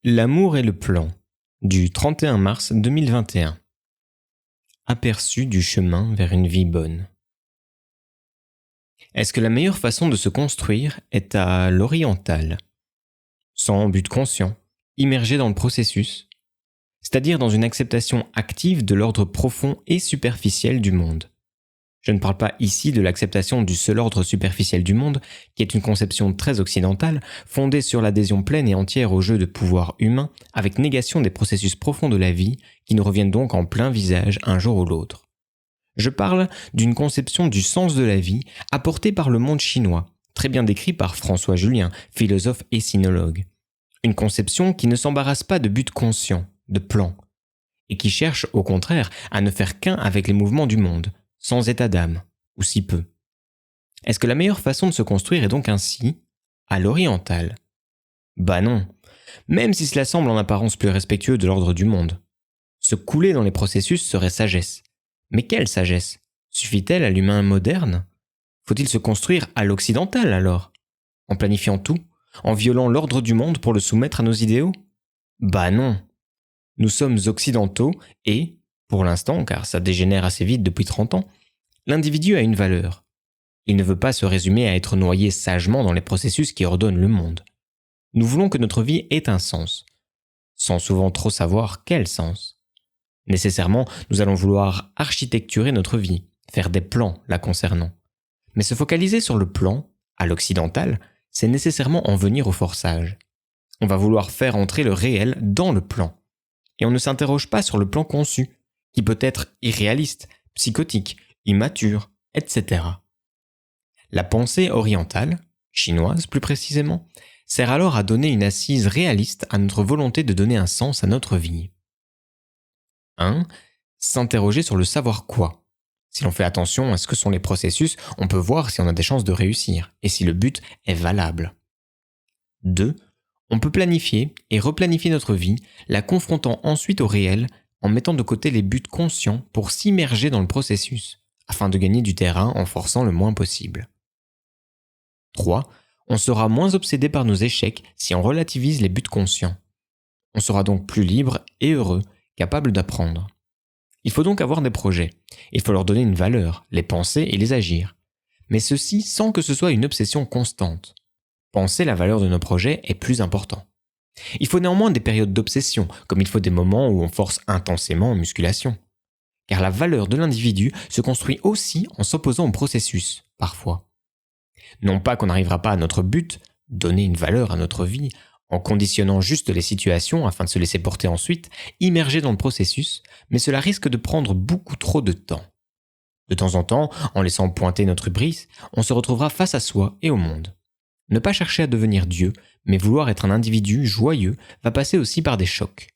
L'amour et le plan, du 31 mars 2021. Aperçu du chemin vers une vie bonne. Est-ce que la meilleure façon de se construire est à l'orientale, sans but conscient, immergé dans le processus, c'est-à-dire dans une acceptation active de l'ordre profond et superficiel du monde? Je ne parle pas ici de l'acceptation du seul ordre superficiel du monde, qui est une conception très occidentale, fondée sur l'adhésion pleine et entière au jeu de pouvoir humain, avec négation des processus profonds de la vie, qui nous reviennent donc en plein visage un jour ou l'autre. Je parle d'une conception du sens de la vie apportée par le monde chinois, très bien décrit par François Julien, philosophe et sinologue. Une conception qui ne s'embarrasse pas de buts conscients, de plans, et qui cherche au contraire à ne faire qu'un avec les mouvements du monde, sans état d'âme, ou si peu. Est-ce que la meilleure façon de se construire est donc ainsi, à l'orientale? Bah non, même si cela semble en apparence plus respectueux de l'ordre du monde. Se couler dans les processus serait sagesse. Mais quelle sagesse? Suffit-elle à l'humain moderne? Faut-il se construire à l'occidental alors? En planifiant tout? En violant l'ordre du monde pour le soumettre à nos idéaux? Bah non. Nous sommes occidentaux et, pour l'instant, car ça dégénère assez vite depuis 30 ans, l'individu a une valeur. Il ne veut pas se résumer à être noyé sagement dans les processus qui ordonnent le monde. Nous voulons que notre vie ait un sens, sans souvent trop savoir quel sens. Nécessairement, nous allons vouloir architecturer notre vie, faire des plans la concernant. Mais se focaliser sur le plan, à l'occidental, c'est nécessairement en venir au forçage. On va vouloir faire entrer le réel dans le plan. Et on ne s'interroge pas sur le plan conçu, qui peut être irréaliste, psychotique, immature, etc. La pensée orientale, chinoise plus précisément, sert alors à donner une assise réaliste à notre volonté de donner un sens à notre vie. 1. S'interroger sur le savoir quoi. Si l'on fait attention à ce que sont les processus, on peut voir si on a des chances de réussir et si le but est valable. 2. On peut planifier et replanifier notre vie, la confrontant ensuite au réel en mettant de côté les buts conscients pour s'immerger dans le processus, afin de gagner du terrain en forçant le moins possible. 3. On sera moins obsédé par nos échecs si on relativise les buts conscients. On sera donc plus libre et heureux, capable d'apprendre. Il faut donc avoir des projets. Il faut leur donner une valeur, les penser et les agir. Mais ceci sans que ce soit une obsession constante. Penser la valeur de nos projets est plus important. Il faut néanmoins des périodes d'obsession, comme il faut des moments où on force intensément en musculation. Car la valeur de l'individu se construit aussi en s'opposant au processus, parfois. Non pas qu'on n'arrivera pas à notre but, donner une valeur à notre vie, en conditionnant juste les situations afin de se laisser porter ensuite, immerger dans le processus, mais cela risque de prendre beaucoup trop de temps. De temps en temps, en laissant pointer notre hubris, on se retrouvera face à soi et au monde. Ne pas chercher à devenir Dieu, mais vouloir être un individu joyeux va passer aussi par des chocs.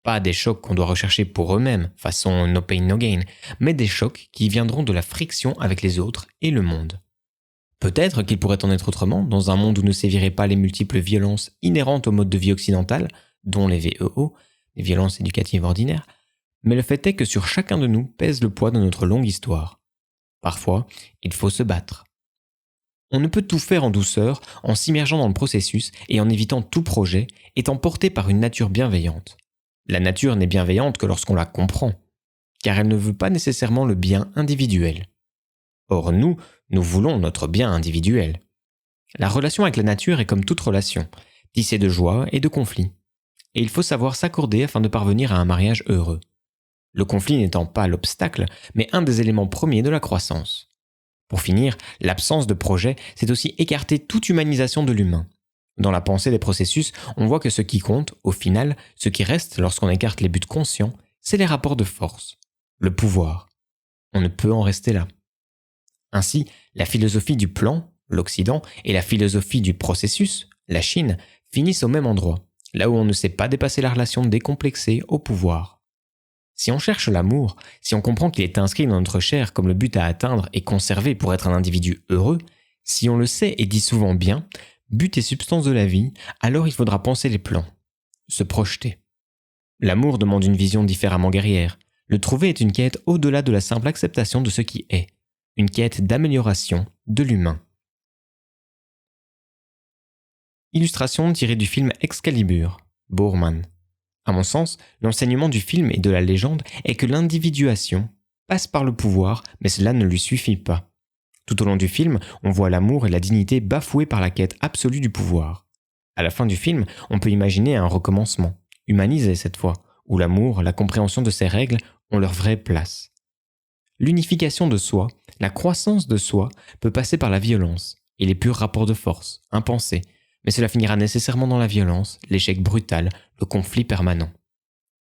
Pas des chocs qu'on doit rechercher pour eux-mêmes, façon no pain no gain, mais des chocs qui viendront de la friction avec les autres et le monde. Peut-être qu'il pourrait en être autrement, dans un monde où ne séviraient pas les multiples violences inhérentes au mode de vie occidental, dont les VEO, les violences éducatives ordinaires, mais le fait est que sur chacun de nous pèse le poids de notre longue histoire. Parfois, il faut se battre. On ne peut tout faire en douceur, en s'immergeant dans le processus et en évitant tout projet, étant porté par une nature bienveillante. La nature n'est bienveillante que lorsqu'on la comprend, car elle ne veut pas nécessairement le bien individuel. Or nous voulons notre bien individuel. La relation avec la nature est comme toute relation, tissée de joie et de conflits. Et il faut savoir s'accorder afin de parvenir à un mariage heureux. Le conflit n'étant pas l'obstacle, mais un des éléments premiers de la croissance. Pour finir, l'absence de projet, c'est aussi écarter toute humanisation de l'humain. Dans la pensée des processus, on voit que ce qui compte, au final, ce qui reste lorsqu'on écarte les buts conscients, c'est les rapports de force, le pouvoir. On ne peut en rester là. Ainsi, la philosophie du plan, l'Occident, et la philosophie du processus, la Chine, finissent au même endroit, là où on ne sait pas dépasser la relation décomplexée au pouvoir. Si on cherche l'amour, si on comprend qu'il est inscrit dans notre chair comme le but à atteindre et conserver pour être un individu heureux, si on le sait et dit souvent bien, but et substance de la vie, alors il faudra penser les plans, se projeter. L'amour demande une vision différemment guerrière. Le trouver est une quête au-delà de la simple acceptation de ce qui est, une quête d'amélioration de l'humain. Illustration tirée du film Excalibur, Boorman. À mon sens, l'enseignement du film et de la légende est que l'individuation passe par le pouvoir, mais cela ne lui suffit pas. Tout au long du film, on voit l'amour et la dignité bafoués par la quête absolue du pouvoir. À la fin du film, on peut imaginer un recommencement, humanisé cette fois, où l'amour, la compréhension de ses règles ont leur vraie place. L'unification de soi, la croissance de soi, peut passer par la violence et les purs rapports de force, impensés, mais cela finira nécessairement dans la violence, l'échec brutal, le conflit permanent.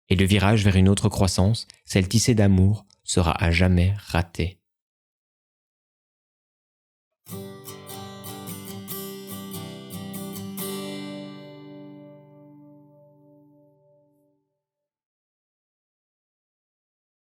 Et le virage vers une autre croissance, celle tissée d'amour, sera à jamais raté.